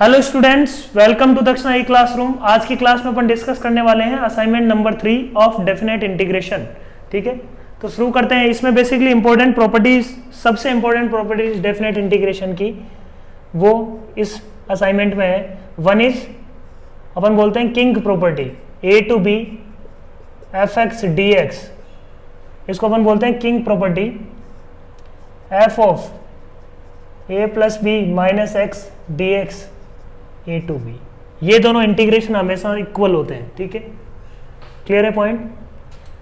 Hello students, welcome to दक्षिणा ई classroom. आज की क्लास में अपन डिस्कस करने वाले हैं assignment number 3 of definite integration. ठीक है, तो शुरू करते हैं। इसमें बेसिकली इंपॉर्टेंट प्रॉपर्टीज, सबसे इंपॉर्टेंट प्रॉपर्टीज डेफिनेट इंटीग्रेशन की वो इस असाइनमेंट में है। वन इज अपन बोलते हैं king property, A to B F x D x, इसको अपन बोलते हैं king property. F of A plus B minus x D x A to B, ये दोनों इंटीग्रेशन हमेशा इक्वल होते हैं। ठीक है, क्लियर है पॉइंट?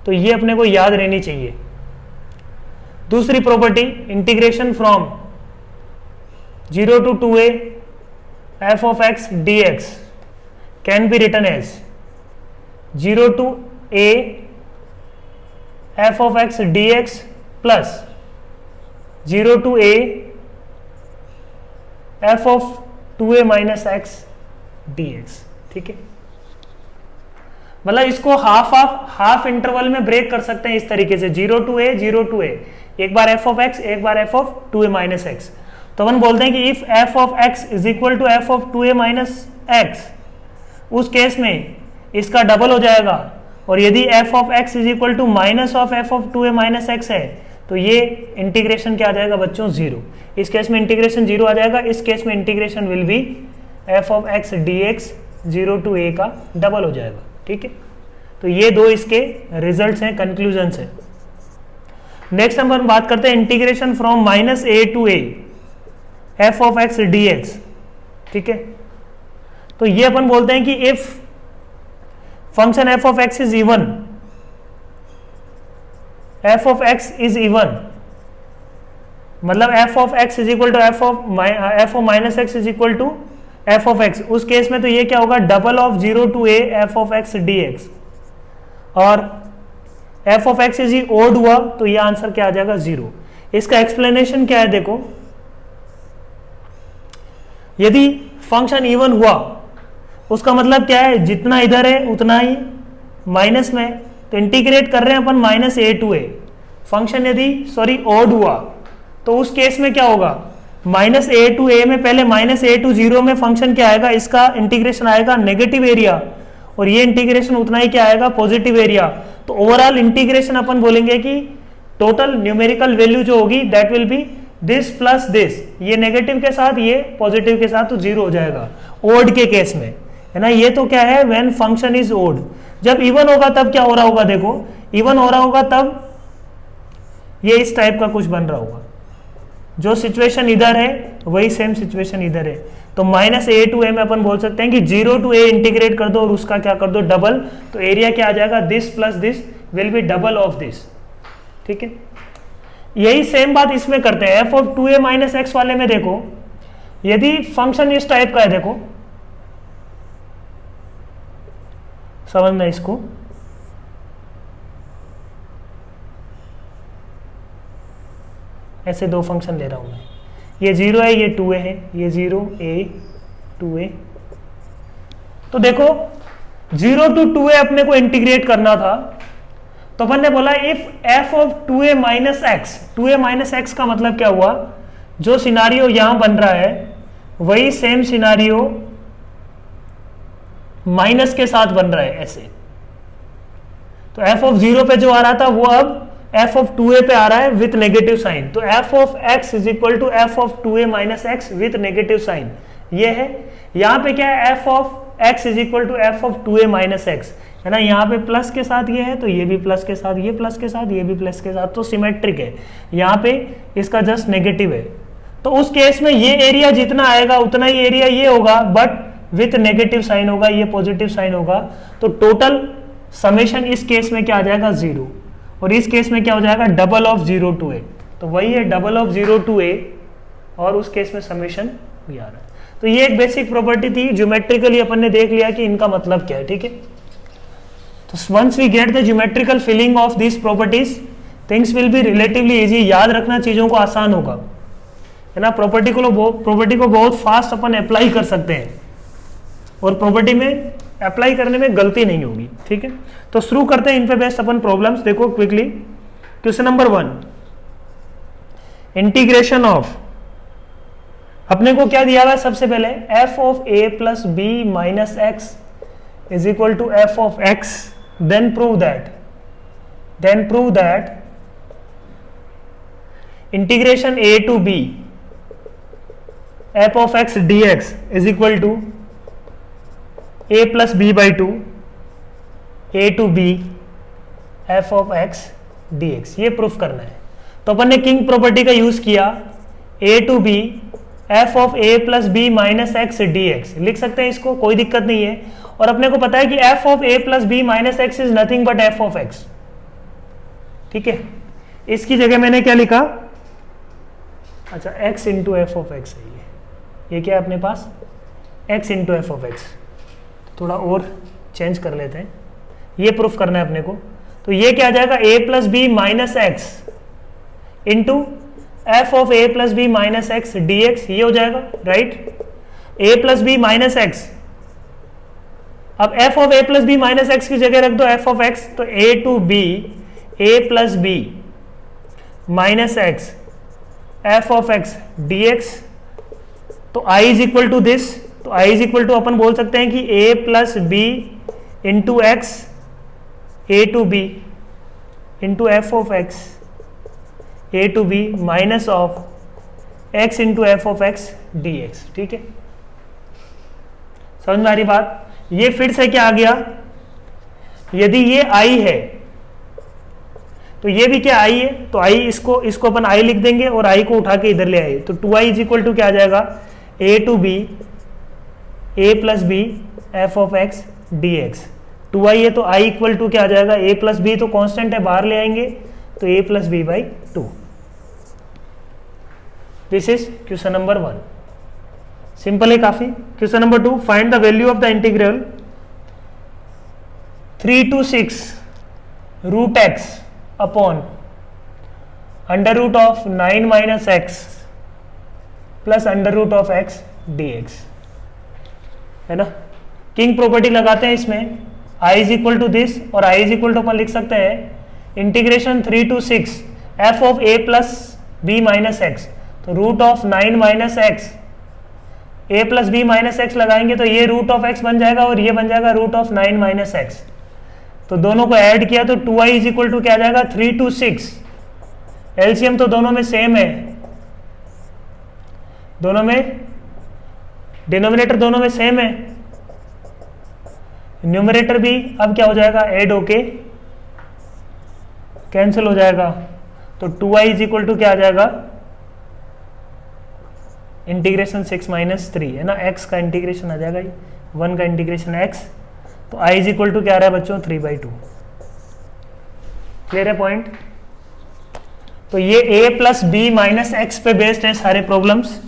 तो ये अपने को याद रहनी चाहिए। दूसरी property, integration from 0 to 2a F of x D X can be written as 0 to a F of x D x plus 0 to a F of 2a minus x D x. ठीक है, मतलब इसको half interval में break कर सकते हैं इस तरीके से, 0 to a 0 to a, एक बार एफ ऑफ एक्स, एक बार F of 2a minus x. तो अपन बोलते हैं कि if F of X is equal to F of 2a minus X, उस केस में इसका डबल हो जाएगा। और यदि F of X is equal to minus of F of 2a minus X है तो ये इंटीग्रेशन क्या आ जाएगा बच्चों? 0। इस केस में इंटीग्रेशन 0 आ जाएगा। इस केस में integration will be F of x D x 0 to a का डबल हो जाएगा। ठीक है, तो ये दो इसके रिजल्ट्स हैं, कंक्लूजन्स हैं। नेक्स्ट हम बात करते हैं integration from minus A to A F of x D x. ठीक है, तो ये अपन बोलते हैं कि if function F of X is even, F of X is even, मतलब F of X is equal to F of minus x is equal to F of X, उस केस में तो ये क्या होगा? Double of 0 to a F of x D X. और F of X is odd हुआ तो ये आंसर क्या आ जाएगा? 0। इसका एक्सप्लेनेशन क्या है? देखो, यदि फंक्शन इवन हुआ उसका मतलब क्या है? जितना इधर है उतना ही माइनस में, तो इंटीग्रेट कर रहे हैं अपन minus A to A. Function यदि ओड हुआ तो उस केस में क्या होगा? माइनस ए टू ए में पहले माइनस ए टू 0 में फंक्शन क्या आएगा? इसका इंटीग्रेशन आएगा नेगेटिव एरिया, और ये इंटीग्रेशन उतना ही क्या आएगा? Positive area. तो ओवरऑल इंटीग्रेशन अपन बोलेंगे कि टोटल न्यूमेरिकल वैल्यू जो होगी that will be this plus this, ये नेगेटिव के साथ, ये पॉजिटिव के साथ, तो 0 हो जाएगा ओड के केस में, है ना। ये तो क्या है? When function is odd. जब इवन होगा तब क्या हो रहा होगा? देखो, इवन हो रहा होगा तब ये इस टाइप का कुछ बन रहा होगा। जो सिचुएशन इधर है वही सेम सिचुएशन इधर है। तो माइनस ए टू ए में अपन बोल सकते हैं कि 0 to a इंटीग्रेट कर दो और उसका क्या कर दो? डबल। तो एरिया क्या आ जाएगा? This plus this will be double of this. ठीक है, यही सेम बात इसमें करते हैं। F of 2a minus x वाले में देखो, यदि फंक्शन इस टाइप का है, देखो समझना इसको, ऐसे दो फंक्शन ले रहा हूं मैं, ये 0 है, ये 2a है, ये 0a 2a। तो देखो 0 to 2a अपने को इंटीग्रेट करना था, तो अपन ने बोला if F of 2a minus x, 2a minus x का मतलब क्या हुआ? जो सिनारियो यहां बन रहा है वही सेम सिनारियो माइनस के साथ बन रहा है ऐसे। तो एफ ऑफ 0 पे जो आ रहा था वो अब एफ ऑफ 2a पे आ रहा है विथ नेगेटिव साइन। तो F of X is equal to F of 2a minus X with negative sign, ये है। यहाँ पे क्या है? F of X is equal to F of 2a minus X, है ना। यहाँ पे प्लस के साथ ये है, तो ये भी प्लस के साथ, ये प्लस के साथ, ये भी प्लस के साथ, तो सिमेट्रिक है। यहाँ पे इसका जस्ट नेगेटिव है। तो उस केस में ये एरिया जितना आएगा उतना ही एरिया ये होगा, बट विथ नेगेटिव साइन होगा, ये पॉजिटिव साइन होगा। तो टोटल समेशन इस केस में क्या आ जाएगा? 0। और इस केस में क्या हो जाएगा? Double of 0 to a। तो वही है डबल ऑफ 0 to a, और उस केस में समेशन भी आ रहा है। तो ये एक बेसिक प्रॉपर्टी थी, ज्योमेट्रिकली अपन ने देख लिया कि इनका मतलब क्या है। ठीक है, तो once we get the geometrical feeling of this properties, things will be relatively easy. याद रखना चीजों को आसान होगा, है ना। प्रॉपर्टी को बहुत फास्ट अपन अप्लाई कर सकते हैं, और प्रॉपर्टी में अप्लाई करने में गलती नहीं होगी। ठीक है, तो शुरू करते हैं इन पे बेस्ड अपन प्रॉब्लम्स। देखो quickly, question number 1, integration of अपने को क्या दिया हुआ है सबसे पहले, F of A plus B minus x is equal to F of X, then prove that integration A to B F of x D X is equal to A plus B by two A to B F of x D x, ये proof करना है। तो अपन ने king property का use किया, A to B F of A plus B minus x D X लिख सकते हैं इसको, कोई दिक्कत नहीं है। और अपने को पता है कि F of A plus B minus x is nothing but F of X, ठीक है। इसकी जगह मैंने क्या लिखा, अच्छा X into F of X है ये क्या है अपने पास, X into F of X. थोड़ा और चेंज कर लेते हैं, ये प्रूफ करना है अपने को। तो ये क्या आ जाएगा, A plus B minus x into F of A plus B minus x D x, ये हो जाएगा right, A plus B minus X. अब F of A plus B minus x की जगह रख दो एफ ऑफ एक्स, तो A to B A plus B minus X F of x D x. तो I is equal to this, तो I is equal to अपन बोल सकते हैं कि A plus B into X A to B into F of X A to B minus of X into F of x D x, ठीक है। समझ में आ रही बात। ये फिर से क्या आ गया, यदि ये आई है तो ये भी क्या आई है, तो आई इसको अपन आई लिख देंगे और आई को उठा के इधर ले आए, तो 2i इज इक्वल टू क्या आ जाएगा, A to B A plus B F of x D X. 2i है तो i इक्वल टू क्या आ जाएगा, a प्लस बी तो कांस्टेंट है, बाहर ले आएंगे तो a plus B by 2। This is question number 1, simple है काफी। Question number 2, find the value of the integral 3 to 6 root x upon under root of 9 minus x plus under root of x D x, है ना। King property लगाते हैं इसमें, i is equal to this और i is equal to अपन लिख सकते हैं integration 3 to 6 f of A plus B minus x, तो root of 9 minus x a plus B minus x लगाएंगे तो ये रूट ऑफ एक्स बन जाएगा और ये बन जाएगा रूट ऑफ 9 माइनस एक्स। तो दोनों को ऐड किया तो 2i इज इक्वल टू क्या आ जाएगा 3 to 6, एलसीएम तो दोनों में सेम है, दोनों में डिनोमिनेटर दोनों में सेम है, न्यूमरेटर भी अब क्या हो जाएगा ऐड होके कैंसिल हो जाएगा। तो 2i इज इक्वल टू क्या आ जाएगा इंटीग्रेशन 6 माइनस 3, है ना, x का इंटीग्रेशन आ जाएगा 1 का इंटीग्रेशन x, तो i इज इक्वल टू क्या आ रहा है बच्चों 3/2। क्लियर है पॉइंट। तो ये a plus B minus x पे बेस्ड है सारे प्रॉब्लम्स,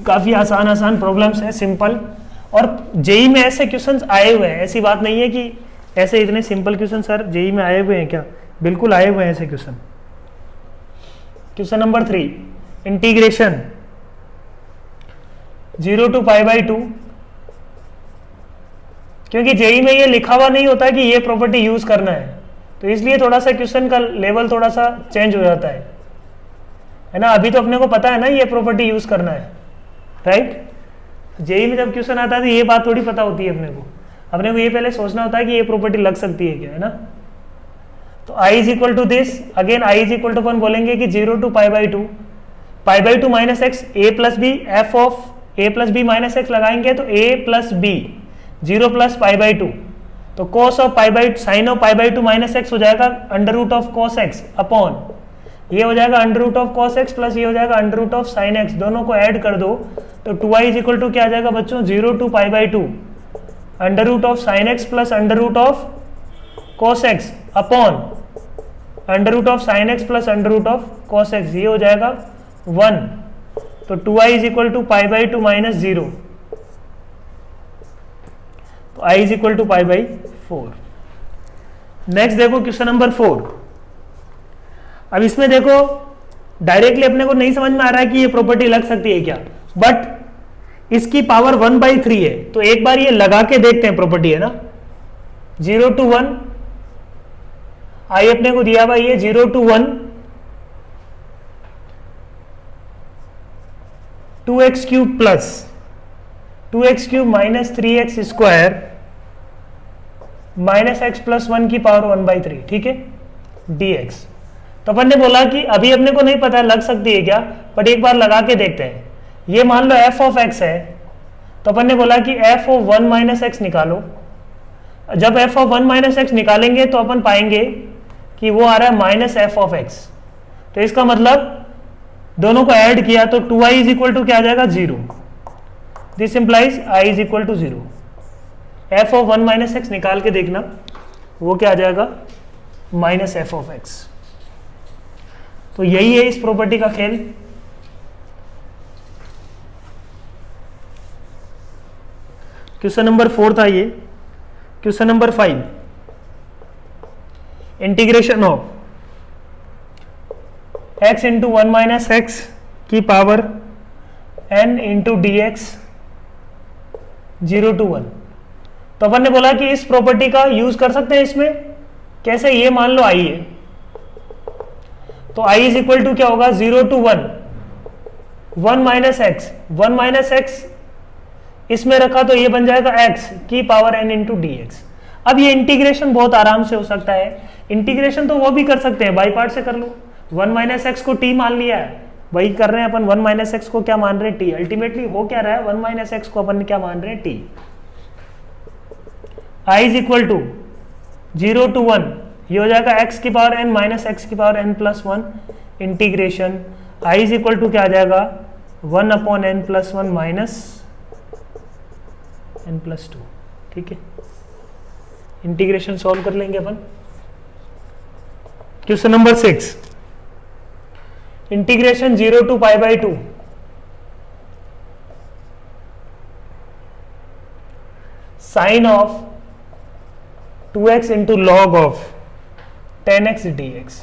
काफी आसान प्रॉब्लम्स है, सिंपल। और जेई में ऐसे क्वेश्चंस आए हुए हैं, ऐसी बात नहीं है कि ऐसे इतने सिंपल क्वेश्चन सर जेई में आए हुए हैं क्या, बिल्कुल आए हुए हैं ऐसे question. Question number 3, integration 0 to π/2, क्योंकि जेई में ये लिखा हुआ नहीं होता कि ये प्रॉपर्टी यूज करना है, तो इसलिए थोड़ा सा क्वेश्चन का लेवल थोड़ा सा चेंज हो जाता है ना। अभी तो अपने को पता है ना ये प्रॉपर्टी यूज करना है, राइट। जेई में जब क्वेश्चन आता है तो ये बात थोड़ी पता होती है अपने को ये पहले सोचना होता है कि ये प्रॉपर्टी लग सकती है क्या, है ना। तो i is equal to this, again i is equal to अपन बोलेंगे कि 0 to π/2, π/2 minus x a plus B F of A plus B minus x लगाएंगे तो a प्लस बी 0 प्लस π/2, तो cos of sine of π/2 minus x हो जाएगा under root of cos x upon ये हो जाएगा under root of cos x plus ये हो जाएगा under root of sine x, दोनों को ऐड कर दो तो 2i इज इक्वल टू क्या आ जाएगा बच्चों 0 to π/2 under root of sine x plus under root of cos x upon under root of sine x plus under root of cos x, ये हो जाएगा 1, तो 2i is equal to π/2 minus 0, तो i is equal to π/4। Next देखो question number 4। अब इसमें देखो directly अपने को नहीं समझ में आ रहा है कि ये प्रॉपर्टी लग सकती है क्या, बट इसकी पावर 1/3 है, तो एक बार ये लगा के देखते हैं प्रॉपर्टी, है ना। 0 to 1 आई अपने को दिया हुआ ये 0 to 1 2x cube plus 2x cube minus 3x square minus x plus 1 की पावर 1/3, ठीक है, dx। तो अपन ने बोला कि अभी अपने को नहीं पता लग सकती है क्या, बट एक बार लगा के देखते हैं। ये मान लो f ऑफ x है, तो अपन ने बोला कि f ऑफ 1 माइनस एक्स निकालो। जब f ऑफ 1 माइनस एक्स निकालेंगे तो अपन पाएंगे कि वो आ रहा है माइनस एफ ऑफ एक्स। तो इसका मतलब दोनों को ऐड किया तो 2i इज इक्वल टू क्या आ जाएगा, 0। This implies i is equal to 0। f of 1 minus x निकाल के देखना, वो क्या आ जाएगा, माइनस एफ ऑफ एक्स। तो यही है इस प्रॉपर्टी का खेल। क्वेश्चन नंबर 4 था ये। Question number 5, integration of x into 1 minus x की power n into d x 0 to 1। तो अपन ने बोला कि इस प्रॉपर्टी का यूज कर सकते हैं इसमें। कैसे, ये मान लो i है, तो i इज इक्वल टू क्या होगा, 0 to 1, 1 minus x, 1 minus x इसमें रखा तो ये बन जाएगा x की power n into d x. अब ये इंटीग्रेशन बहुत आराम से हो सकता है। इंटीग्रेशन तो वो भी कर सकते हैं, बाई पार्ट से कर लो। 1 माइनस एक्स को t मान लिया है, वही कर रहे हैं अपन। 1 माइनस एक्स को क्या मान रहे हैं, t। अल्टीमेटली हो क्या रहा है, 1 माइनस एक्स को अपन क्या मान रहे हैं, t। i is equal to 0 to 1, ये हो जाएगा x की पावर n माइनस एक्स की power n plus 1 integration i is equal to क्या आ जाएगा, 1 upon n plus 1 minus n plus 2, ठीक है। इंटीग्रेशन सॉल्व कर लेंगे अपन। Question number 6, integration 0 to π/2 sine of 2x into log of 10x dx,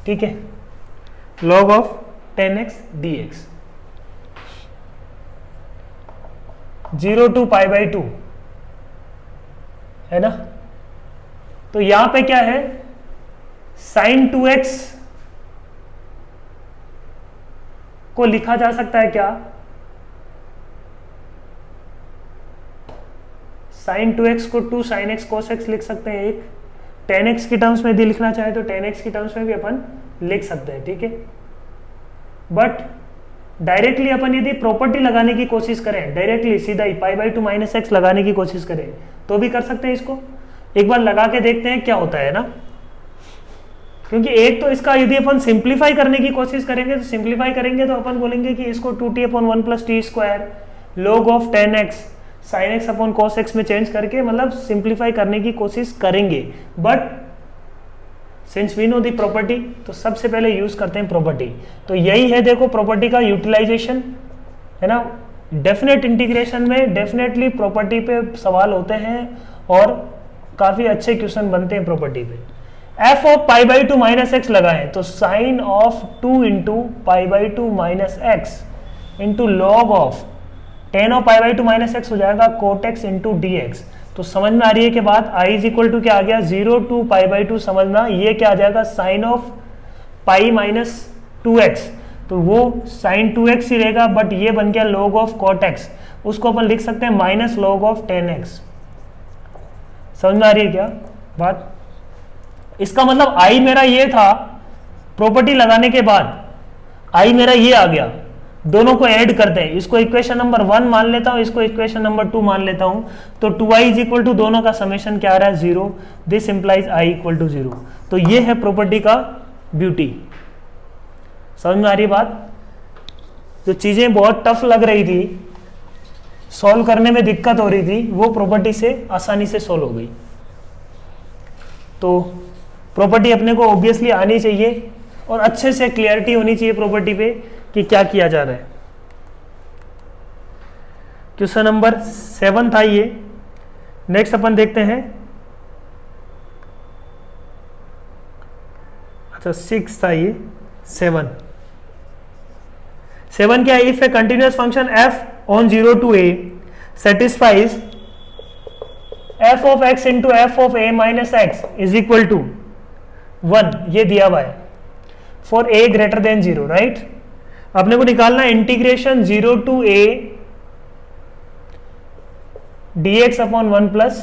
ठीक है, log of 10x dx 0 to π/2 है ना। तो यहां पे क्या है, साइन 2x को लिखा जा सकता है क्या, साइन 2x को 2 साइन x cos x लिख सकते हैं। एक 10x की टर्म्स में यदि लिखना चाहे तो 10x की टर्म्स में भी अपन लिख सकते हैं, ठीक है। बट डायरेक्टली अपन यदि प्रॉपर्टी लगाने की कोशिश करें, डायरेक्टली सीधा ही π/2 माइनस एक्स लगाने की कोशिश करें तो भी कर सकते हैं। इसको एक बार लगा के देखते हैं क्या होता है ना, क्योंकि एक तो इसका यदि अपन सिंप्लीफाई करने की कोशिश करेंगे तो सिंप्लीफाई करेंगे तो अपन बोलेंगे कि इसको 2t/1 plus t square log of 10x sine x upon cos x में चेंज करके मतलब सिंप्लीफाई करने की कोशिश करेंगे। But since we know the property, तो सबसे पहले यूज करते हैं प्रॉपर्टी। तो यही है, देखो प्रॉपर्टी का यूटिलाइजेशन है ना। डेफिनेट इंटीग्रेशन में डेफिनेटली प्रॉपर्टी पे सवाल होते हैं और काफी अच्छे क्वेश्चन बनते हैं प्रॉपर्टी पे। f ऑफ π/2 माइनस एक्स लगाएं तो sine of 2 into π/2 minus x into log of 10 of π/2 minus x हो जाएगा cot x into d x. तो समझ में आ रही है कि बात, i इज इक्वल टू क्या आ गया, 0 to π/2 समझना, ये क्या आ जाएगा, sign of pi minus 2x, तो वो साइन 2x ही रहेगा, बट ये बन गया लॉग ऑफ कॉट एक्स, उसको अपन लिख सकते हैं माइनस लॉग ऑफ 10x। समझ में आ रही है क्या बात। इसका मतलब i मेरा ये था, प्रॉपर्टी लगाने के बाद i मेरा ये आ गया। दोनों को ऐड करते हैं, इसको इक्वेशन नंबर 1 मान लेता हूं, इसको इक्वेशन नंबर 2 मान लेता हूं, तो 2i इज इक्वल टू दोनों का समेशन क्या आ रहा है, 0। This implies i equal to 0। तो ये है प्रॉपर्टी का ब्यूटी। समझ में आ रही बात। जो चीजें बहुत टफ लग रही थी, सॉल्व करने में दिक्कत हो रही थी, वो प्रॉपर्टी से आसानी से सॉल्व हो गई। तो प्रॉपर्टी अपने को ऑब्वियसली आनी चाहिए और अच्छे से क्लियरिटी होनी चाहिए प्रॉपर्टी पे कि क्या किया जा रहा है। क्वेश्चन नंबर 7 था ये। नेक्स्ट अपन देखते हैं, अच्छा 6 था ये, 7 क्या है, if A continuous function f on 0 to a satisfies f of x into f of a minus x is equal to 1, ये दिया हुआ है, for a greater than 0, right. अपने को निकालना integration 0 to a dx upon 1 plus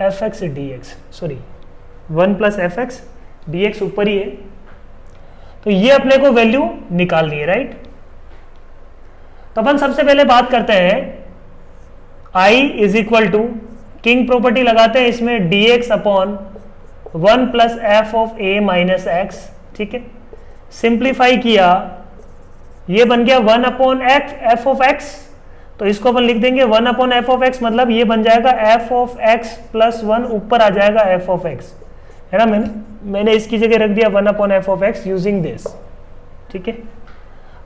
f x D x, sorry 1 plus f x D x ऊपर ही है, तो ये अपने को वैल्यू निकालनी है, राइट। तो अपन सबसे पहले बात करते हैं I is equal to king property लगाते हैं इसमें dx upon 1 plus f of a minus x, ठीक है। सिंप्लीफाई किया, ये बन गया 1 अपॉन एफ ऑफ एक्स, तो इसको अपन लिख देंगे 1 अपॉन एफ ऑफ एक्स, मतलब ये बन जाएगा एफ ऑफ एक्स प्लस 1, ऊपर आ जाएगा एफ ऑफ एक्स, है ना। मैंने इसकी जगह रख दिया 1 upon F of x using this, ठीक है।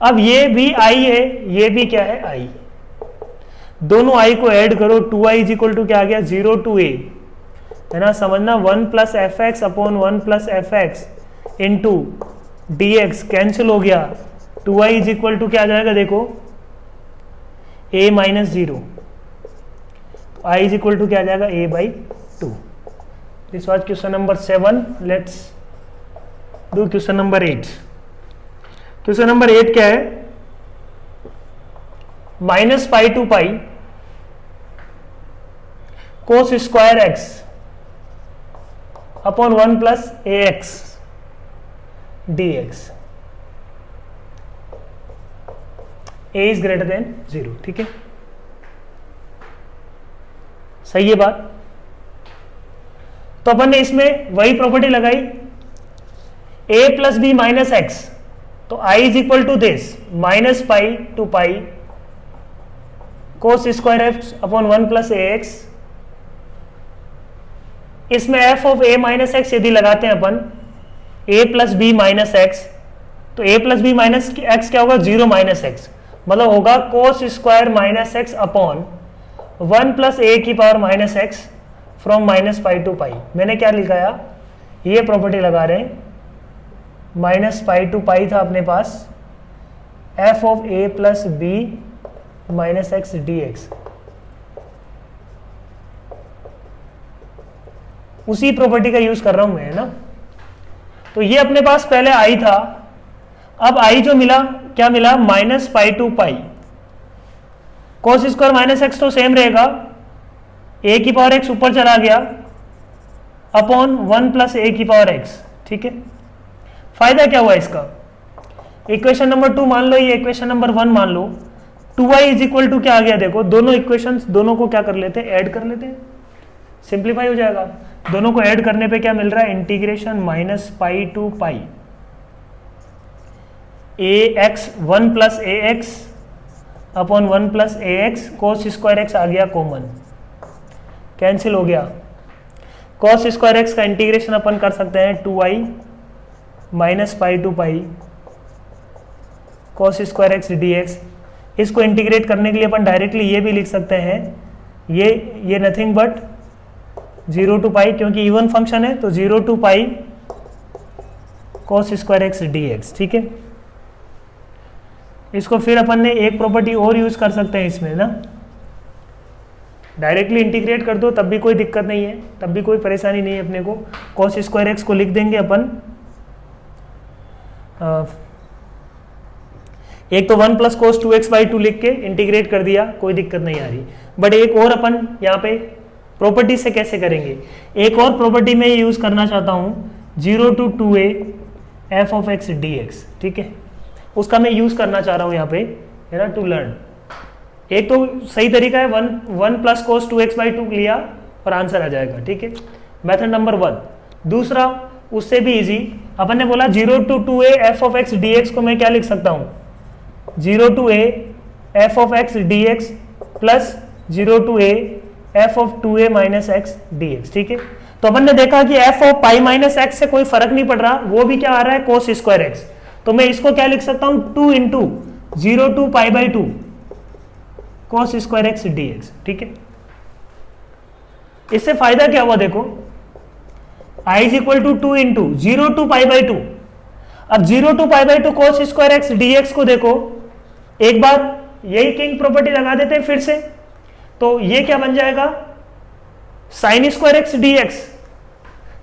अब ये भी i है, ये भी क्या है i, दोनों i को ऐड करो, 2i इज इक्वल टू क्या आ गया 0 टू a, है ना। समझना 1 plus f x upon 1 plus f x into d x cancel हो गया, 2i इज इक्वल टू क्या आ जाएगा देखो a माइनस 0, तो i इज इक्वल टू क्या आ जाएगा a by 2। This was question number 7। Let's do question number 8। Question number 8 क्या है, minus pi to pi cos square x upon 1 plus a x D x, a is greater than 0, ठीक है। सही है बात। तो अपन ने इसमें वही प्रॉपर्टी लगाई, a plus B minus x, तो i is equal to this minus pi to pi cos square x upon 1 plus a x. इसमें f of a minus x यदि लगाते हैं अपन a plus B minus x, तो a plus B minus x क्या होगा 0 minus x, मतलब होगा cos square minus x upon 1 plus a की power minus x from minus pi to पाई। मैंने क्या लिखाया, ये प्रॉपर्टी लगा रहे हैं, माइनस पाई टू पाई था अपने पास, f of A plus B minus x D x, उसी प्रॉपर्टी का यूज कर रहा हूं मैं, है ना। तो ये अपने पास पहले आई था, अब आई जो मिला क्या मिला, minus pi to pi, cos square minus x तो सेम रहेगा, ए की पावर एक्स ऊपर चला गया अपॉन 1 प्लस ए की पावर एक्स, ठीक है। फायदा क्या हुआ इसका, इक्वेशन नंबर 2 मान लो, ये इक्वेशन नंबर 1 मान लो, 2i इज इक्वल टू क्या आ गया देखो, दोनों इक्वेशंस दोनों को क्या कर लेते हैं, ऐड कर लेते हैं, सिंप्लीफाई हो जाएगा। दोनों को ऐड करने पे क्या मिल रहा है, integration minus pi to pi a x 1 plus a x upon 1 plus a x, cos square x आ गया कॉमन, कैंसिल हो गया। कॉस स्क्वायर एक्स का इंटीग्रेशन अपन कर सकते हैं 2i minus pi to pi cos square x D x. इसको इंटीग्रेट करने के लिए अपन डायरेक्टली ये भी लिख सकते हैं, ये नथिंग बट 0 टू पाई, क्योंकि इवन फंक्शन है तो 0 to pi cos square x D x, ठीक है। इसको फिर अपन ने एक प्रॉपर्टी और यूज कर सकते हैं इसमें ना, डायरेक्टली इंटीग्रेट कर दो तब भी कोई दिक्कत नहीं है, तब भी कोई परेशानी नहीं है अपने को। कॉस स्क्वायर एक्स को लिख देंगे अपन, एक तो 1 प्लस कोस 2x बाई 2 लिख के इंटीग्रेट कर दिया, कोई दिक्कत नहीं आ रही। बट एक और अपन यहाँ पे प्रॉपर्टी से कैसे करेंगे, एक और प्रॉपर्टी में यूज करना चाहता हूँ 0 to 2a F of x D x, ठीक है, उसका मैं यूज करना चाह रहा हूँ यहाँ पे, है ना, टू लर्न। एक तो सही तरीका है 1 प्लस कोस 2x बाई 2 लिया और आंसर आ जाएगा, ठीक है, मेथड नंबर 1। दूसरा उससे भी इजी, अपन ने बोला 0 to 2a F of x D x को मैं क्या लिख सकता हूँ, 0 to a F of x D x plus 0 to a F of 2a minus x D x, ठीक है। तो अपन ने देखा कि F of pi minus x से कोई फर्क नहीं पड़ रहा, वो भी क्या आ रहा है कोस स्क्वायर एक्स, तो मैं इसको क्या लिख सकता हूँ 2 into 0 to pi by 2 cos square x D x, ठीक है। इससे फायदा क्या हुआ देखो, i is equal to 2 into 0 to pi by 2। अब 0 to pi by 2 cos square x D x को देखो, एक बार यही किंग प्रॉपर्टी लगा देते हैं फिर से, तो ये क्या बन जाएगा sine square x D x.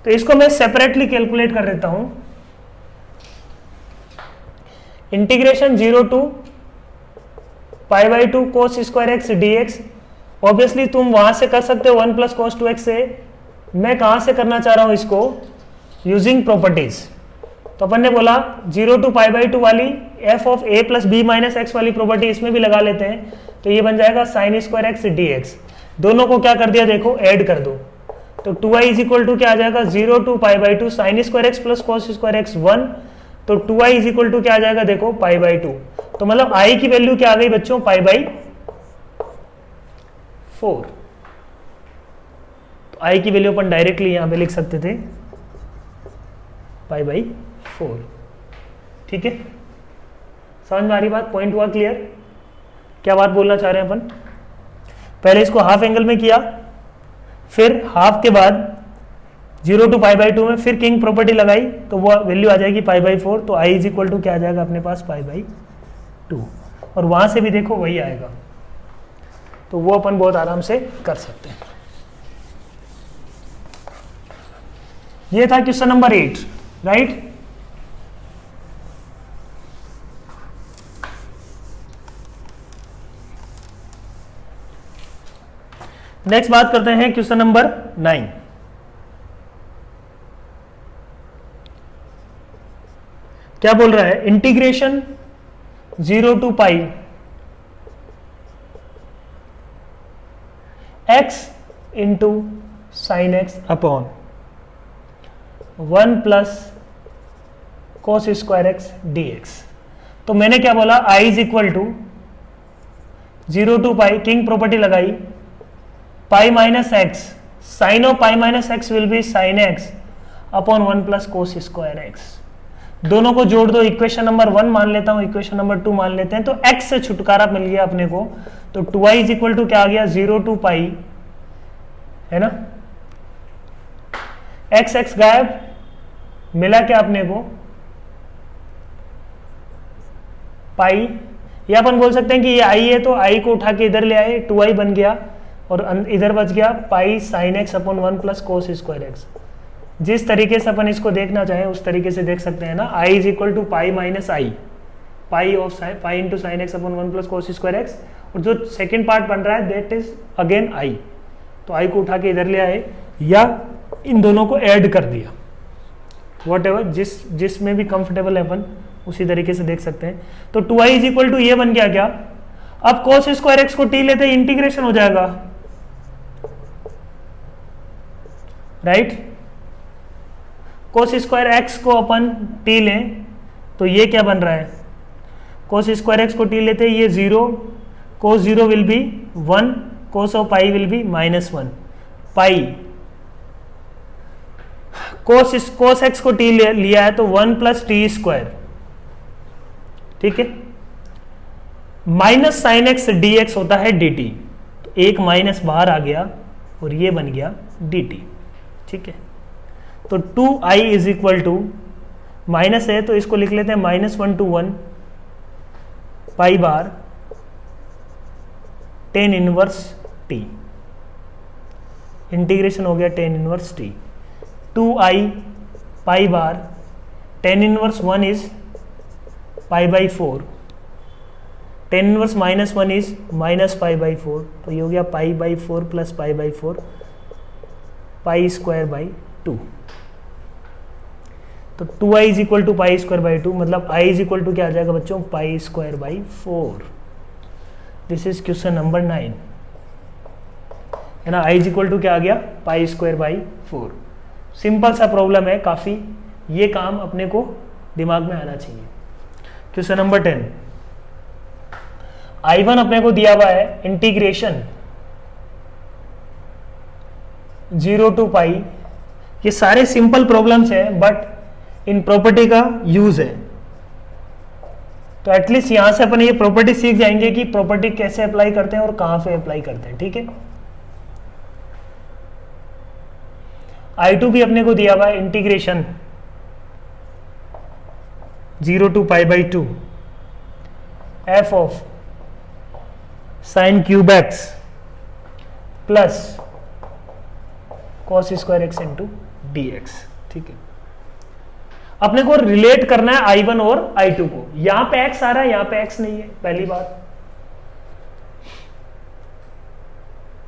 तो इसको मैं सेपरेटली कैलकुलेट कर देता हूं, integration 0 to pi by 2 cos square x D x. Obviously तुम वहां से कर सकते हो 1 प्लस कोस 2x से, मैं कहां से करना चाह रहा हूं इसको, यूजिंग प्रॉपर्टीज। तो अपन ने बोला 0 टू पाई बाई 2 वाली f of A plus B minus x वाली प्रॉपर्टी इसमें भी लगा लेते हैं, तो ये बन जाएगा sine square x D x. दोनों को क्या कर दिया, देखो ऐड कर दो, तो 2i इज इक्वल टू क्या आ जाएगा, 0 to pi by 2 sine square x plus cos square x 1, तो 2i इज इक्वल टू क्या आ जाएगा, देखो पाई बाई 2। तो मतलब i की वैल्यू क्या आ गई बच्चों, पाई बाई 4। तो i की वैल्यू अपन डायरेक्टली यहां पे लिख सकते थे पाई बाई 4। ठीक है, समझ में आ रही बात, पॉइंट हुआ क्लियर? क्या बात बोलना चाह रहे हैं अपन? पहले इसको हाफ एंगल में किया, फिर हाफ के बाद 0 टू पाई बाई 2 में फिर किंग प्रॉपर्टी लगाई, तो वो वैल्यू आ जाएगी पाई बाई 4। तो i इज इक्वल टू क्या आ जाएगा अपने पास, पाई बाई 2। और वहां से भी देखो वही आएगा, तो वो अपन बहुत आराम से कर सकते हैं। ये था क्वेश्चन नंबर 8, राइट? नेक्स्ट बात करते हैं क्वेश्चन नंबर 9। क्या बोल रहा है, integration 0 to pi x into sine x upon 1 plus cos square x D x. तो मैंने क्या बोला, i is equal to 0 to pi, king property लगाई, pi minus x, sine of pi minus x will be sine x upon 1 plus cos square x. दोनों को जोड़ दो, equation number 1 मान लेता हूं, इक्वेशन नंबर 2 मान लेते हैं, तो x से छुटकारा मिल गया अपने को। तो 2i इज इक्वल टू क्या आ गया, 0 टू पाई, है ना, x गायब, मिला क्या अपने को, पाई। या अपन बोल सकते हैं कि ये i है, तो i को उठा के इधर ले आए, 2i बन गया, और इधर बच गया pi sine x upon 1 plus cos square x. जिस तरीके से अपन इसको देखना चाहें उस तरीके से देख सकते हैं ना, i is equal to pi minus i, pi of pi into sine x upon 1 plus cos square x, और जो सेकेंड पार्ट बन रहा है दैट इज अगेन i। तो i को उठा के इधर ले आए या इन दोनों को ऐड कर दिया, वॉट एवर जिसमें भी कंफर्टेबल है अपन उसी तरीके से देख सकते हैं। तो 2i इज इक्वल टू ये बन गया क्या, अब कोस स्क्वायर एक्स को t लेते इंटीग्रेशन हो जाएगा, राइट? कोस स्क्वायर एक्स को अपन t लें तो ये क्या बन रहा है, कोस स्क्वायर एक्स को t लेते ये 0, कोस 0 will be 1, cos of pi will be -1, pi cos x को t लिया है तो 1 प्लस टी स्क्वायर, ठीक है, minus sign x D x होता है डी टी, तो एक माइनस बाहर आ गया और ये बन गया डी टी। ठीक है, तो 2i is equal to, minus है तो इसको लिख लेते हैं -1 to 1 pi bar tan inverse t, integration हो गया tan inverse t। 2i pi bar tan inverse 1 is pi by 4, tan inverse -1 is minus pi by 4, तो ये हो गया pi by 4 plus pi by 4, pi square by 2। तो 2i is equal to pi square by 2, मतलब i is equal to क्या आ जाएगा बच्चों, पाई square by 4। This is question number 9, है ना। i इज इक्वल टू क्या आ गया, पाई स्क्वायर बाई 4। सिंपल सा प्रॉब्लम है काफी, ये काम अपने को दिमाग में आना चाहिए। क्वेश्चन नंबर 10, I1 अपने को दिया हुआ है इंटीग्रेशन 0 टू पाई। ये सारे सिंपल प्रॉब्लम्स हैं बट इन प्रॉपर्टी का यूज है, तो एटलीस्ट यहां से अपन ये प्रॉपर्टी सीख जाएंगे कि प्रॉपर्टी कैसे अप्लाई करते हैं और कहां पे अप्लाई करते हैं। ठीक है, I2 भी अपने को दिया हुआ है integration 0 to pi by 2 f of sine cube x plus cos square x into d x. ठीक है, अपने को रिलेट करना है I1 और I2 को। यहां पे x आ रहा है, यहां पे x नहीं है, पहली बात।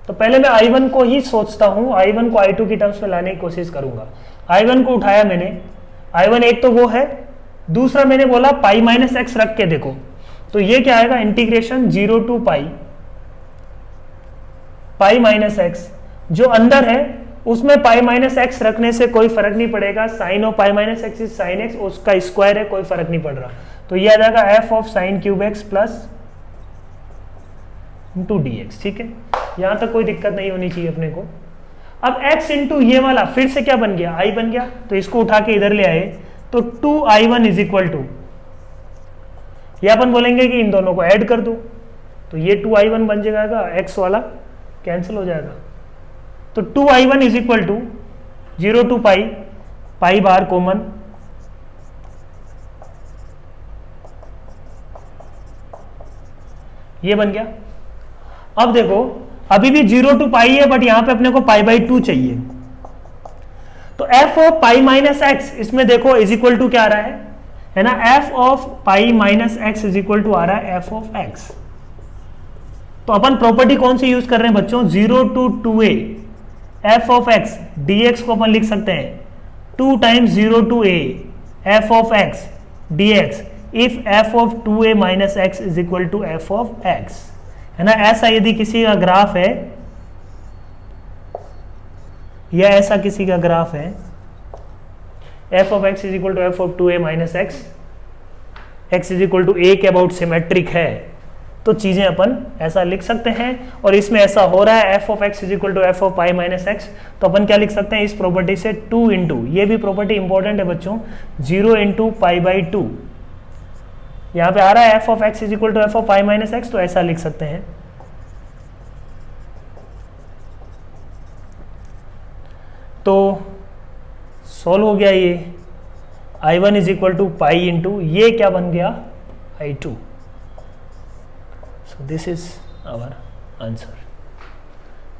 तो पहले मैं I1 को ही सोचता हूं, I1 को I2 की टर्म्स में लाने की कोशिश करूंगा। I1 को उठाया मैंने, I1 एक तो वो है, दूसरा मैंने बोला पाई माइनस एक्स रख के देखो, तो ये क्या आएगा, integration 0 to pi minus x. जो अंदर है उसमें पाई माइनस एक्स रखने से कोई फर्क नहीं पड़ेगा, sine of pi minus x is sine x, उसका स्क्वायर है, कोई फर्क नहीं पड़ रहा। तो ये आ जाएगा F of sine cube x plus into d x. ठीक है, यहां तक कोई दिक्कत नहीं होनी चाहिए अपने को। अब x इंटू ये वाला फिर से क्या बन गया, i बन गया, तो इसको उठा के इधर ले आए, तो 2i1 इज इक्वल टू, ये अपन बोलेंगे कि इन दोनों को ऐड कर दो, तो ये 2i1 बन जाएगा, x वाला कैंसिल हो जाएगा। तो 2i1 is equal to 0 to pi bar common, ये बन गया। अब देखो अभी भी 0 टू पाई है, बट यहां पे अपने को पाई बाई 2 चाहिए, तो f of pi minus x, इसमें देखो इज इक्वल टू क्या आ रहा है ना, f of pi minus x is equal to आ रहा है f ऑफ x। तो अपन प्रॉपर्टी कौन सी यूज कर रहे हैं बच्चों, 0 to 2a f of x dx को अपन लिख सकते हैं 2 times 0 to a f of x dx if f of 2a minus x is equal to f of x, है ना। ऐसा यदि किसी का ग्राफ है, या ऐसा किसी का ग्राफ है, f of x is equal to f of 2a minus x, x is equal to a के अबाउट सिमेट्रिक है, तो चीजें अपन ऐसा लिख सकते हैं। और इसमें ऐसा हो रहा है f of x is equal to f of pi minus x, तो अपन क्या लिख सकते हैं इस प्रॉपर्टी से, 2 इंटू, ये भी प्रॉपर्टी इंपॉर्टेंट है बच्चों, 0 इंटू पाई बाई 2, यहां पे आ रहा है f of x is equal to f of pi minus x, तो ऐसा लिख सकते हैं। तो सॉल्व हो गया ये, I1 is equal to pi into ये क्या बन गया, I2। So this is our answer.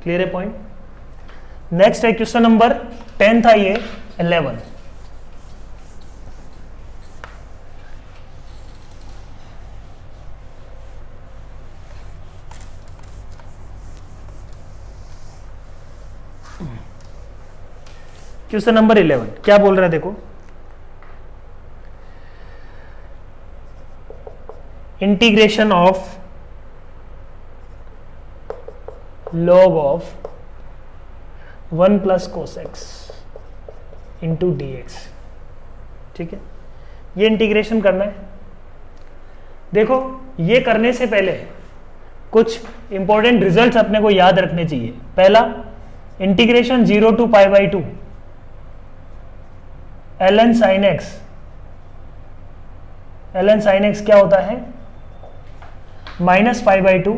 Clear है पॉइंट। नेक्स्ट है क्वेश्चन नंबर 10 था ये 11। क्वेश्चन नंबर 11 क्या बोल रहा है देखो, integration of log of 1 plus cos x into d x. ठीक है, ये इंटीग्रेशन करना है। देखो ये करने से पहले कुछ इंपॉर्टेंट रिजल्ट्स अपने को याद रखने चाहिए। पहला, integration 0 to pi by 2 ln sin x, ln sin x क्या होता है, minus pi by 2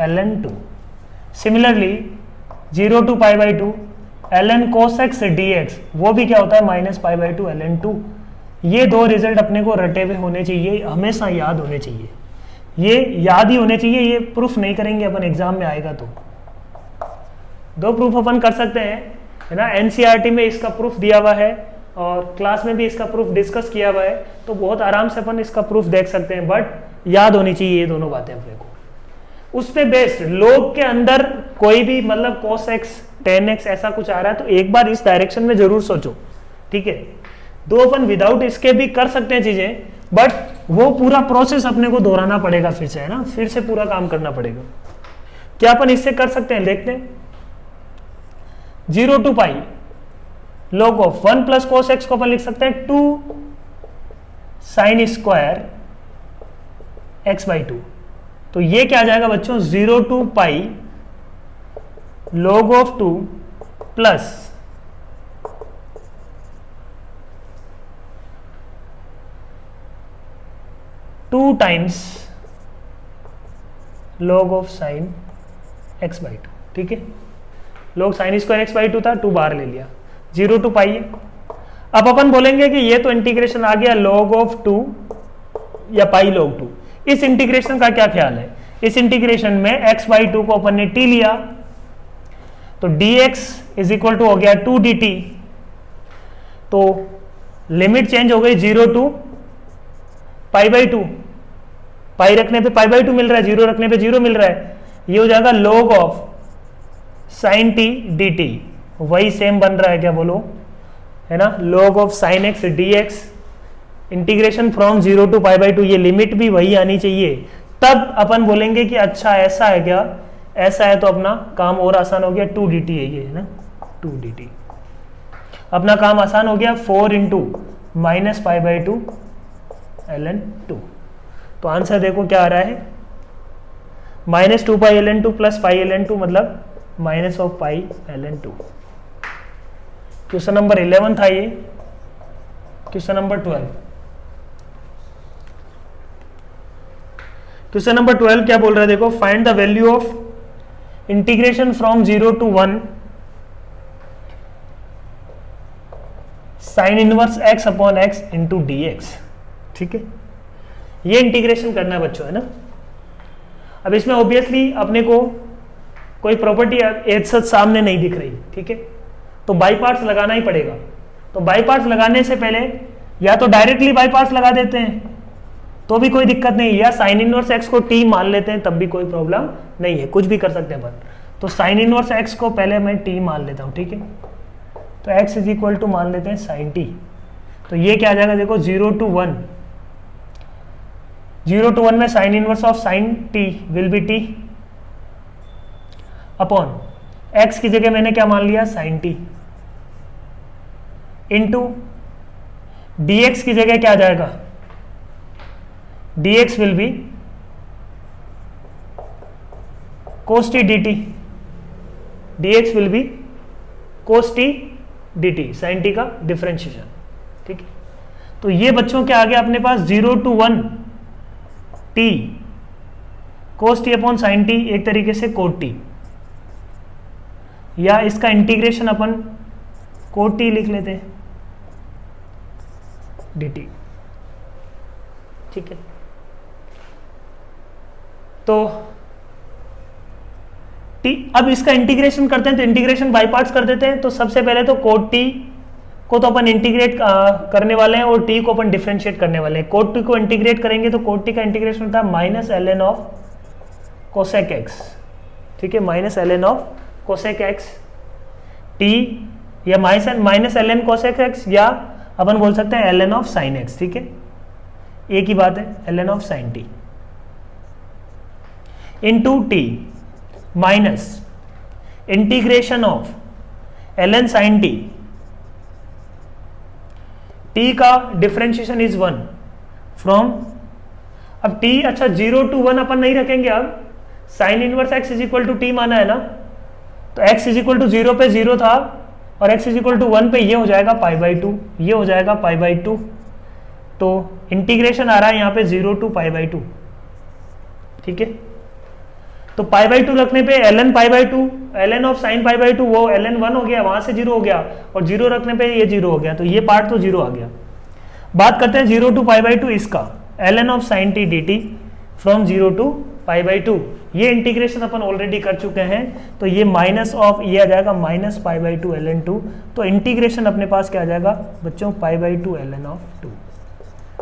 ln 2। Similarly 0 to pi by 2 ln cos x dx, वो भी क्या होता है, माइनस पाई बाई 2 ln 2। ये दो रिजल्ट अपने को रटे हुए होने चाहिए, हमेशा याद होने चाहिए, ये याद ही होने चाहिए। ये प्रूफ नहीं करेंगे अपन, एग्जाम में आएगा तो दो प्रूफ अपन कर सकते हैं, है ना। एनसीईआरटी में इसका प्रूफ दिया हुआ है और क्लास में भी इसका प्रूफ डिस्कस किया हुआ है, तो बहुत आराम से अपन इसका प्रूफ देख सकते हैं, बट याद होनी चाहिए ये दोनों बातें अपने को। उस पे बेस्ड लोग के अंदर कोई भी मतलब cos x tan x ऐसा कुछ आ रहा है, तो एक बार इस डायरेक्शन में जरूर सोचो। ठीक है, दो अपन विदाउट इसके भी कर सकते हैं चीजें, बट वो पूरा प्रोसेस अपने को दोहराना पड़ेगा फिर से, है ना, फिर से पूरा काम करना पड़ेगा। क्या अपन इससे कर सकते हैं, देखते हैं। 0 to pi log of 1 plus cos x को अपन लिख सकते हैं 2 साइन स्क्वायर एक्स बाई 2। तो ये क्या आ जाएगा बच्चों, 0 to pi log of 2 plus 2 times log of sine x by 2। ठीक है, log sine square x by 2 था, 2 बाहर ले लिया, 0 टू पाई है। अब अपन बोलेंगे कि ये तो इंटीग्रेशन आ गया log ऑफ 2 या पाई log 2। इस इंटीग्रेशन का क्या ख्याल है, इस इंटीग्रेशन में x बाई 2 को अपन ने t लिया, तो dx इज इक्वल टू हो गया 2 dt। तो लिमिट चेंज हो गई 0 टू π/2, पाई रखने पे π/2 मिल रहा है, 0 रखने पे 0 मिल रहा है, ये हो जाएगा log of sin t dt, वही सेम बन रहा है क्या बोलो, है ना, log of sin x dx, integration from 0 to π/2, ये लिमिट भी वही आनी चाहिए, तब अपन बोलेंगे कि अच्छा ऐसा है क्या, ऐसा है तो अपना काम और आसान हो गया, 2 dt है ये, है ना, 2 dt, अपना काम आसान हो गया, 4 इंटू माइनस π/2 ln 2। तो आंसर देखो क्या आ रहा है, -2π ln 2 प्लस π ln 2, मतलब minus of π ln 2। Question number 11 था ये। क्वेश्चन नंबर 12, क्वेश्चन नंबर 12 क्या बोल रहा है देखो, find the value of integration from 0 to 1 sine inverse x upon x into d x. ठीक है, ये इंटीग्रेशन करना है बच्चों, है ना। अब इसमें ऑब्वियसली अपने को कोई प्रॉपर्टी एक साथ सामने नहीं दिख रही, ठीक है, तो बाई पार्ट्स लगाना ही पड़ेगा। तो बाई पार्ट्स लगाने से पहले या तो डायरेक्टली बाई पार्ट्स लगा देते हैं तो भी कोई दिक्कत नहीं, या साइन इनवर्स x को t मान लेते हैं तब भी कोई प्रॉब्लम नहीं है, कुछ भी कर सकते हैं अपन। तो साइन इनवर्स x को पहले मैं t मान लेता हूँ, ठीक है, तो x इज इक्वल टू मान लेते हैं साइन t। तो ये क्या आ जाएगा देखो, 0 टू 1, 0 टू 1 में sine inverse of sine t will be t upon x की जगह मैंने क्या मान लिया, साइन t, इंटू dx की जगह क्या आ जाएगा, dx will be cos t dt, dx will be cos t dt, sin t का डिफरेंशिएशन। ठीक है, तो ये बच्चों के आगे अपने पास 0 to 1 t cos t upon sin t, एक तरीके से cot t, या इसका इंटीग्रेशन अपन cot t लिख लेते हैं dt। ठीक है, तो t, अब इसका इंटीग्रेशन करते हैं तो इंटीग्रेशन बाई पार्ट्स कर देते हैं। तो सबसे पहले तो cot t को तो अपन इंटीग्रेट करने वाले हैं और t को अपन डिफरेंशिएट करने वाले हैं। cot t को इंटीग्रेट करेंगे तो cot t का इंटीग्रेशन होता है minus ln of cosec x। ठीक है, minus ln of cosec x t, या माइनस ln कोसेक x, या अपन बोल सकते हैं ln ऑफ साइन x। ठीक है, एक ही बात है, ln of sine t into t minus integration of ln sine t, t का डिफरेंशिएशन इज 1 फ्रॉम, अब t अच्छा 0 टू 1 अपन नहीं रखेंगे, अब sine inverse x is equal to t माना है ना, तो x इज इक्वल टू 0 पे 0 था और x इज इक्वल टू 1 पे ये हो जाएगा π/2, ये हो जाएगा π/2। तो इंटीग्रेशन आ रहा है यहाँ पे 0 टू π/2। ठीक है, तो π/2 रखने पे ln π/2, ln ऑफ साइन π/2 वो ln 1 हो गया, वहां से 0 हो गया, और 0 रखने पे ये 0 हो गया, तो ये पार्ट तो 0 आ गया। बात करते हैं 0 टू π/2 इसका, ln of sine t dt from 0 to π/2, ये इंटीग्रेशन अपन ऑलरेडी कर चुके हैं, तो ये माइनस ऑफ ये आ जाएगा माइनस π/2 ln 2। तो इंटीग्रेशन अपने पास क्या आ जाएगा बच्चों, π/2 ln ऑफ 2।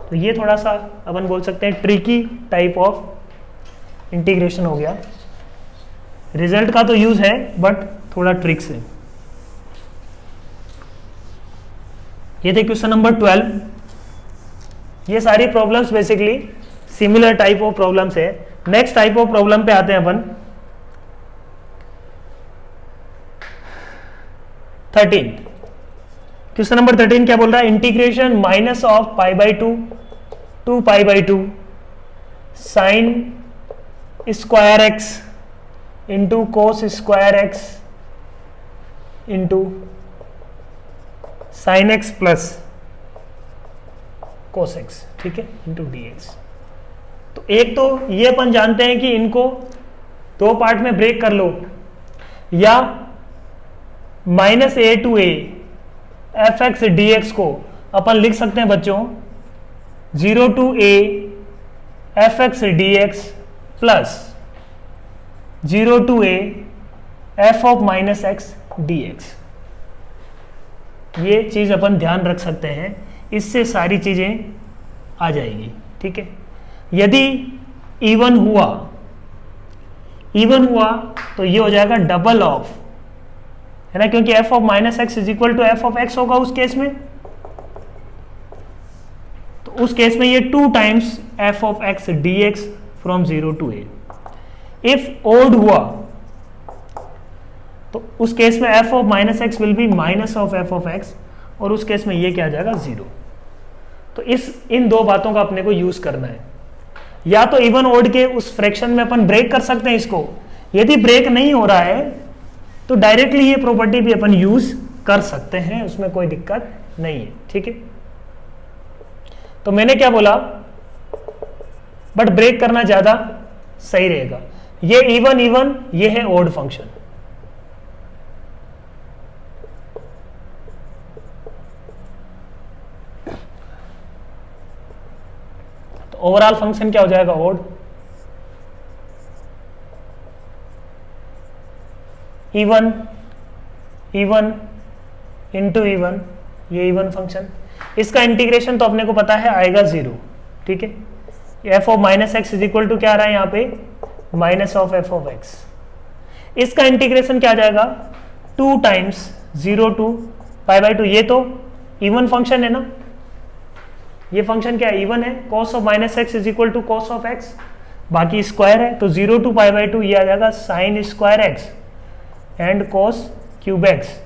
तो ये थोड़ा सा अपन बोल सकते हैं ट्रिकी टाइप ऑफ इंटीग्रेशन हो गया। रिजल्ट का तो यूज है बट थोड़ा ट्रिक्स है। ये थे क्वेश्चन नंबर 12। ये सारी problems basically similar type of problems है। नेक्स्ट टाइप ऑफ प्रॉब्लम पे आते हैं अपन। 13 क्वेश्चन नंबर 13 क्या बोल रहा है, integration minus of π/2 to π/2 sine square x into cos square x into sine x plus cos x, ठीक है, इंटू डी एक्स। तो एक तो ये अपन जानते हैं कि इनको दो पार्ट में ब्रेक कर लो, या -a to a f x D x को अपन लिख सकते हैं बच्चों 0 to a f x D x plus 0 to a F of minus x D x. ये चीज अपन ध्यान रख सकते हैं। इससे सारी चीजें आ जाएगी, ठीक है। यदि इवन हुआ तो ये हो जाएगा डबल ऑफ, है ना, क्योंकि f of minus x is equal to F of x होगा उस केस में। तो उस केस में ये 2 times f of x D x from 0 to a। If odd हुआ तो उस केस में f of minus x will be minus of F of x, और उस केस में ये क्या आ जाएगा 0। तो इन दो बातों का अपने को यूज करना है। या तो इवन ओड के उस फ्रैक्शन में अपन ब्रेक कर सकते हैं इसको, यदि ब्रेक नहीं हो रहा है तो डायरेक्टली ये प्रॉपर्टी भी अपन यूज कर सकते हैं, उसमें कोई दिक्कत नहीं है, ठीक है। तो मैंने क्या बोला, बट ब्रेक करना ज्यादा सही रहेगा। ये इवन ये है ओड फंक्शन, तो ओवरऑल फंक्शन क्या हो जाएगा ओड। इवन इंटू इवन, ये इवन फंक्शन, इसका इंटीग्रेशन तो अपने को पता है आएगा 0, ठीक है। F of minus x is equal to क्या आ रहा है यहाँ पे, minus of F of x. इसका इंटीग्रेशन क्या आ जाएगा 2 टाइम्स 0 to π/2। ये तो इवन फंक्शन है ना, ये फंक्शन क्या है, इवन है। Cos of minus x is equal to cos of x, बाकी स्क्वायर है, तो 0 to π/2 ये आ जाएगा sine square x and cos cube x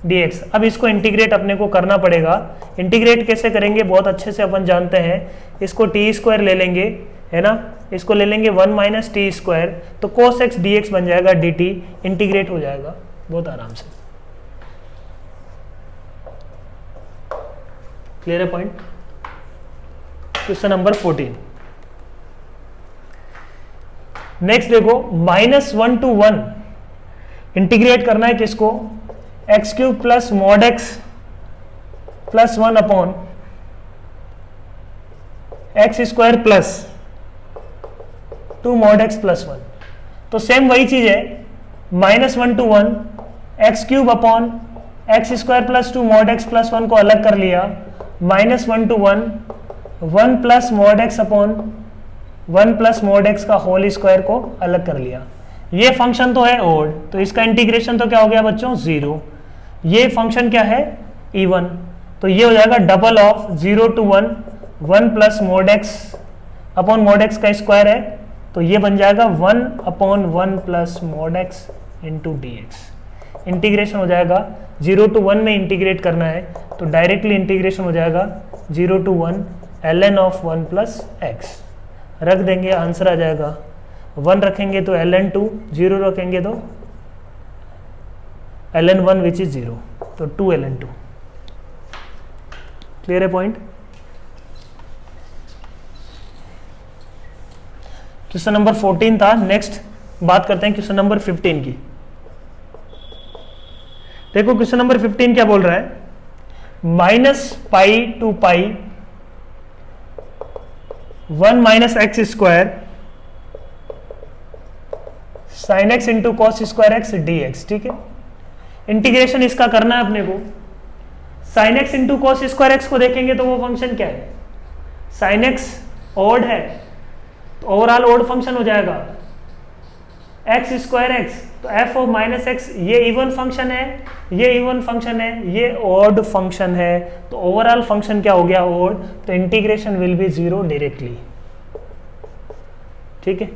dx। अब इसको इंटीग्रेट अपने को करना पड़ेगा। इंटीग्रेट कैसे करेंगे, बहुत अच्छे से अपन जानते हैं। इसको टी स्क्वायर ले लेंगे, है ना, इसको ले लेंगे 1 माइनस टी स्क्वायर, तो cos x dx बन जाएगा dt, इंटीग्रेट हो जाएगा बहुत आराम से। क्लियर है पॉइंट। Question number 14। नेक्स्ट देखो, -1 to 1 इंटीग्रेट करना है किसको, x cube plus mod x plus 1 upon x square plus 2 mod x plus 1। तो सेम वही चीज है, -1 to 1 x cube upon x square plus 2 mod x plus 1 को अलग कर लिया, -1 to 1 1 plus mod x upon 1 plus mod x का whole square को अलग कर लिया। ये फंक्शन तो है ओड, तो इसका इंटीग्रेशन तो क्या हो गया बच्चों 0। ये फंक्शन क्या है इवन, तो ये हो जाएगा double of 0 to 1 1 plus mod x upon mod x का स्क्वायर है, तो ये बन जाएगा 1 upon 1 plus mod x into d x. Integration हो जाएगा 0 to 1 में इंटीग्रेट करना है, तो डायरेक्टली इंटीग्रेशन हो जाएगा 0 to 1 ln of 1 plus x. रख देंगे, आंसर आ जाएगा 1 रखेंगे तो ln 2, 0 रखेंगे तो ln 1 विच इज 0, तो 2 ln 2। क्लियर है पॉइंट। क्वेश्चन नंबर 14 था। नेक्स्ट बात करते हैं क्वेश्चन नंबर 15 की। देखो क्वेश्चन नंबर 15 क्या बोल रहा है, -π to π 1 minus x square sine x into cos square x D x, ठीक है। इंटीग्रेशन इसका करना है अपने को। Sine x into cos square x को देखेंगे तो वो फंक्शन क्या है, साइन एक्स ओड है, तो ओवरऑल ओड फंक्शन हो जाएगा एक्स स्क्वायर एक्स, तो एफ ऑफ माइनस एक्स, ये इवन फंक्शन है, ये इवन फंक्शन है, ये ओड फंक्शन है, तो ओवरऑल फंक्शन क्या हो गया ओड, तो इंटीग्रेशन विल बी 0 डायरेक्टली, ठीक है।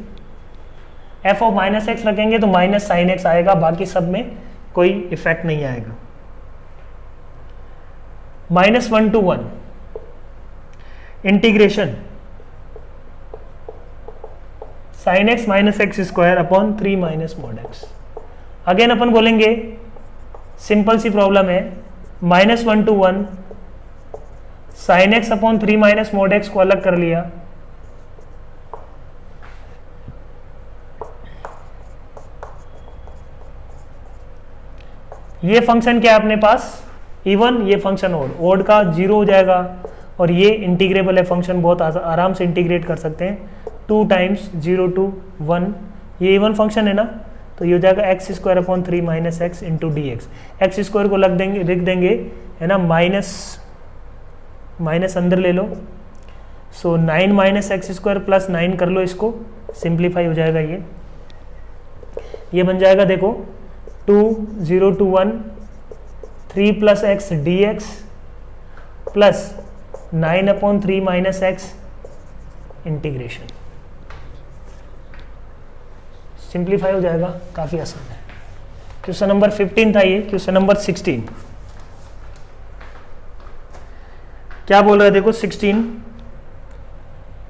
एफ ऑफ माइनस एक्स रखेंगे तो माइनस साइन एक्स आएगा, बाकी सब में कोई इफेक्ट नहीं आएगा। -1 to 1 integration sine x minus x square upon 3 minus mod x. Again अपन बोलेंगे सिंपल सी प्रॉब्लम है, -1 to 1 sine x upon 3 minus mod x को अलग कर लिया, ये फंक्शन क्या है अपने पास इवन, ये फंक्शन ओड, ओड का 0 हो जाएगा, और ये इंटीग्रेबल है फंक्शन, बहुत आराम से इंटीग्रेट कर सकते हैं। 2 टाइम्स 0 to 1, ये इवन फंक्शन है ना, तो ये हो जाएगा x square upon 3 minus x into d x. X square को लिख देंगे, है ना, माइनस अंदर ले लो, सो 9 माइनस एक्स स्क्वायर प्लस 9 कर लो, इसको सिंप्लीफाई हो जाएगा। ये बन जाएगा देखो 2 0 to 1 3 plus x D x plus 9/3 minus x integration. Simplify हो जाएगा, काफ़ी आसान है। क्वेश्चन नंबर 15 था ये। क्वेश्चन नंबर 16 क्या बोल रहा है देखो।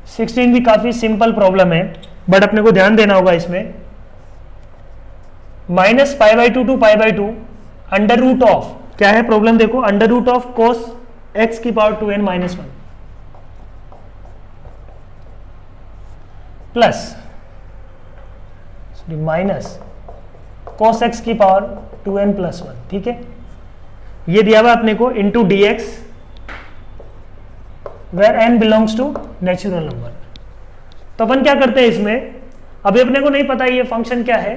16 भी काफ़ी सिंपल प्रॉब्लम है, बट अपने को ध्यान देना होगा इसमें। -π/2 to π/2 अंडर रूट ऑफ, क्या है प्रॉब्लम देखो, under root of cos x की power 2n - 1 plus minus cos x की पावर 2n + 1, ठीक है। ये दिया हुआ अपने को into d x where n belongs to natural number. तो अपन क्या करते हैं इसमें, अभी अपने को नहीं पता ये फंक्शन क्या है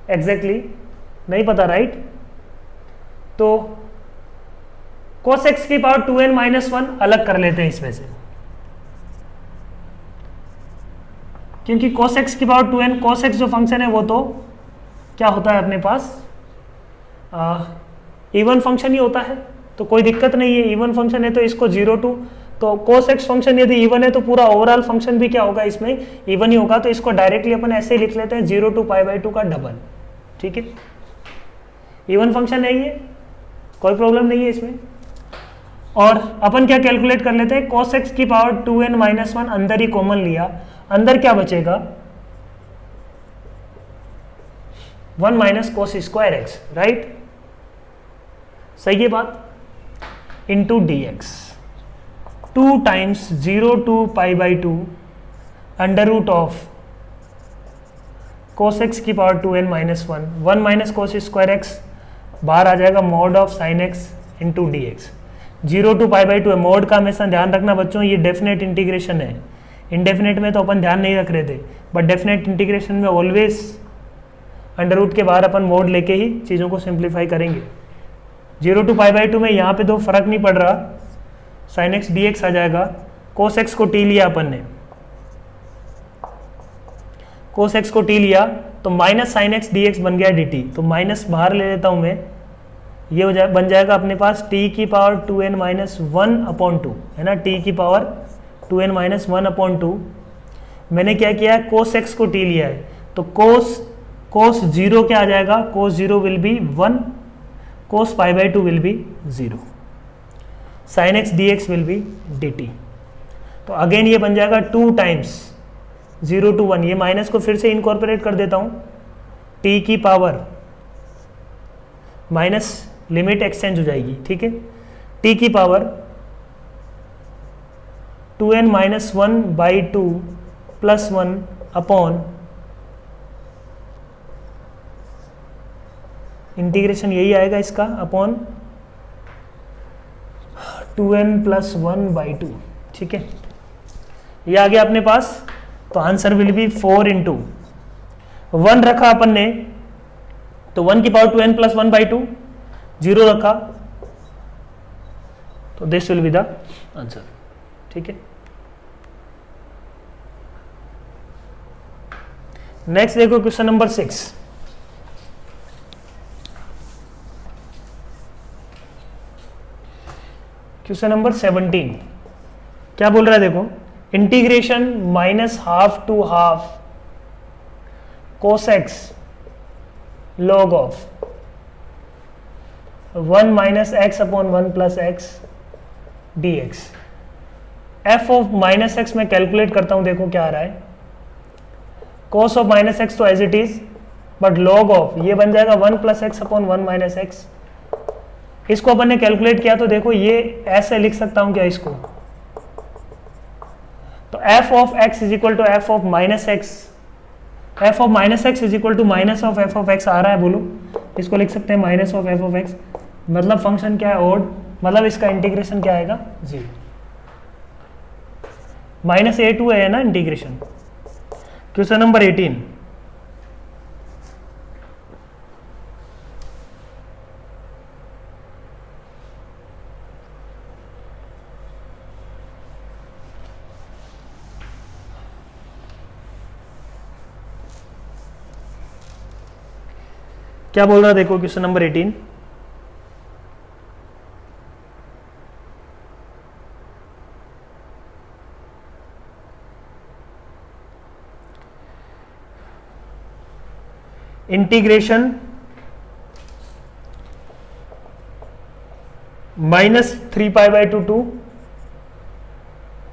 एग्जैक्टली, नहीं पता, राइट। तो cos x की पावर 2n - 1 अलग कर लेते हैं इसमें से, क्योंकि cos x की पावर 2n, cos x जो फंक्शन है वो तो क्या होता है अपने पास इवन फंक्शन ही होता है, तो कोई दिक्कत नहीं है। इवन फंक्शन है तो इसको 0 to, तो cos x फंक्शन यदि इवन है तो पूरा ओवरऑल फंक्शन भी क्या होगा इसमें, इवन ही होगा। तो इसको डायरेक्टली अपन ऐसे ही लिख लेते हैं 0 to π/2 का डबल, ठीक है। इवन फंक्शन है ये, कोई प्रॉब्लम नहीं है इसमें। और अपन क्या कैलकुलेट कर लेते हैं, cos x की पावर 2n - 1 अंदर ही कॉमन लिया, अंदर क्या बचेगा 1 minus cos square x, right, सही है बात, into d x 2 times 0 to π/2 under root of cos x की power 2n - 1, 1 minus cos square x बाहर आ जाएगा, mod of sine x into d x. 0 to π/2 है, मॉड का हमेशा ध्यान रखना बच्चों, ये डेफिनेट इंटीग्रेशन है। इंडेफिनेट में तो अपन ध्यान नहीं रख रहे थे, बट डेफिनेट इंटीग्रेशन में ऑलवेज अंडर रूट के बाहर अपन मोड लेके ही चीज़ों को सिंप्लीफाई करेंगे। 0 to π/2 में यहाँ पे तो फर्क नहीं पड़ रहा, साइन एक्स डी एक्स आ जाएगा। कोस एक्स को टी लिया अपन ने, कोस एक्स को टी लिया तो minus sign x D x बन गया डी टी, तो माइनस बाहर ले लेता हूँ मैं, ये हो जाए बन जाएगा अपने पास t की पावर 2n - 1/2 है ना, t की पावर 2n - 1/2। मैंने क्या किया है, कोस एक्स को t लिया है, तो कोस 0 क्या आ जाएगा, cos 0 will be 1, cos π/2 will be 0, sine x D x will be d t. तो अगेन ये बन जाएगा 2 टाइम्स 0 to 1, ये माइनस को फिर से इनकॉर्पोरेट कर देता हूँ, t की पावर माइनस लिमिट एक्सचेंज हो जाएगी, ठीक है, t की power 2n - 1/2 plus 1 upon integration यही आएगा इसका, अपॉन 2n + 1/2, ठीक है, ये आ गया अपने पास। तो आंसर विल बी 4 × 1 रखा अपन ने, तो 1 की पावर 2n + 1/2, 0 रखा, तो this will be the answer, ठीक है। नेक्स्ट देखो क्वेश्चन नंबर 6। क्वेश्चन नंबर 17 क्या बोल रहा है देखो, integration -½ to ½ cos x log of 1 - x/1 + x dx। f of -x में कैलकुलेट करता हूं, देखो क्या आ रहा है, cos ऑफ -x तो as it is, but log of ये बन जाएगा 1 + x/1 - x। इसको अपन ने कैलकुलेट किया तो देखो ये ऐसे लिख सकता हूं क्या इसको, तो f of x = f of -x, f of -x = minus of f of x आ रहा है, बोलो इसको लिख सकते हैं minus of f of x, मतलब फंक्शन क्या है ओड, मतलब इसका इंटीग्रेशन क्या आएगा 0, -a2 है ना इंटीग्रेशन। क्वेश्चन नंबर 18 क्या बोल रहा है देखो question number 18। Integration -3π/2 to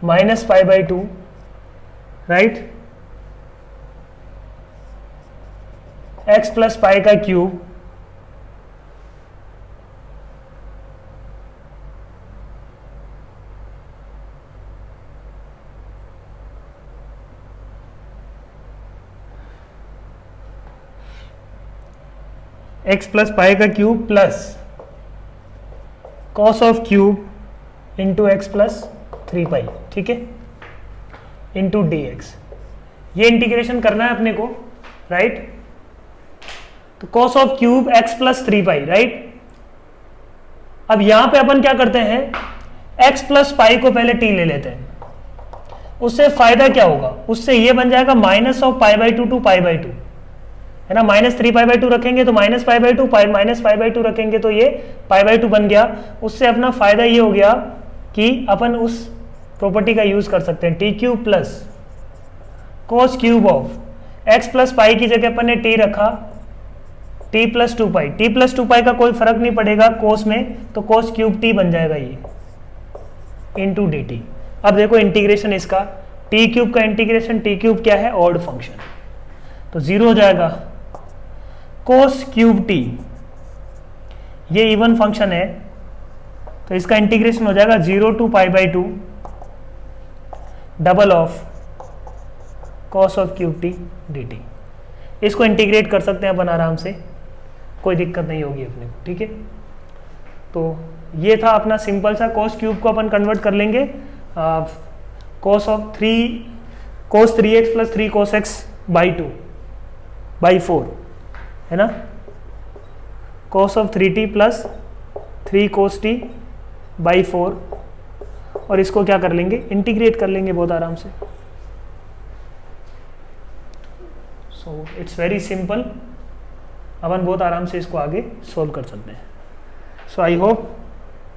-π/2, right, x plus pi का क्यूब x प्लस पाई का cube plus cos of cube into x plus 3π, ठीक है, इंटू dx। ये इंटीग्रेशन करना है अपने को, राइट। तो cos of cube x plus 3π, right. अब यहां पे अपन क्या करते हैं, x प्लस पाई को पहले t ले लेते हैं। उससे फायदा क्या होगा, उससे ये बन जाएगा -π/2 टू π/2, है ना। -3π/2 रखेंगे तो -π/2, -π/2 रखेंगे तो ये π/2 बन गया। उससे अपना फायदा ये हो गया कि अपन उस प्रॉपर्टी का यूज कर सकते हैं, t³ plus cos cube of x plus पाई की जगह अपन ने t रखा, t प्लस 2π, t प्लस 2π का कोई फर्क नहीं पड़ेगा कोस में, तो cos क्यूब t बन जाएगा ये इंटू dt। अब देखो इंटीग्रेशन इसका, t³ का इंटीग्रेशन, t³ क्या है, ऑड फंक्शन, तो 0 हो जाएगा। cos क्यूब t ये इवन फंक्शन है, तो इसका इंटीग्रेशन हो जाएगा 0 to π/2 double of cos of cube t dt। इसको इंटीग्रेट कर सकते हैं अपन आराम से, कोई दिक्कत नहीं होगी अपने को, ठीक है। तो ये था अपना सिंपल सा, cos क्यूब को अपन कन्वर्ट कर लेंगे cos 3x plus 3 cos x by 4, है ना, cos of 3t plus 3 cos t by 4, और इसको क्या कर लेंगे, इंटीग्रेट कर लेंगे बहुत आराम से। सो इट्स वेरी सिंपल, अपन बहुत आराम से इसको आगे सोल्व कर सकते हैं। सो आई होप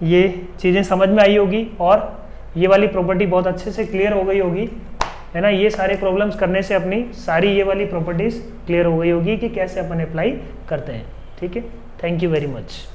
ये चीज़ें समझ में आई होगी और ये वाली प्रॉपर्टी बहुत अच्छे से क्लियर हो गई होगी, है ना। ये सारे प्रॉब्लम्स करने से अपनी सारी ये वाली प्रॉपर्टीज क्लियर हो गई होगी कि कैसे अपन अप्लाई करते हैं, ठीक है। Thank you very much.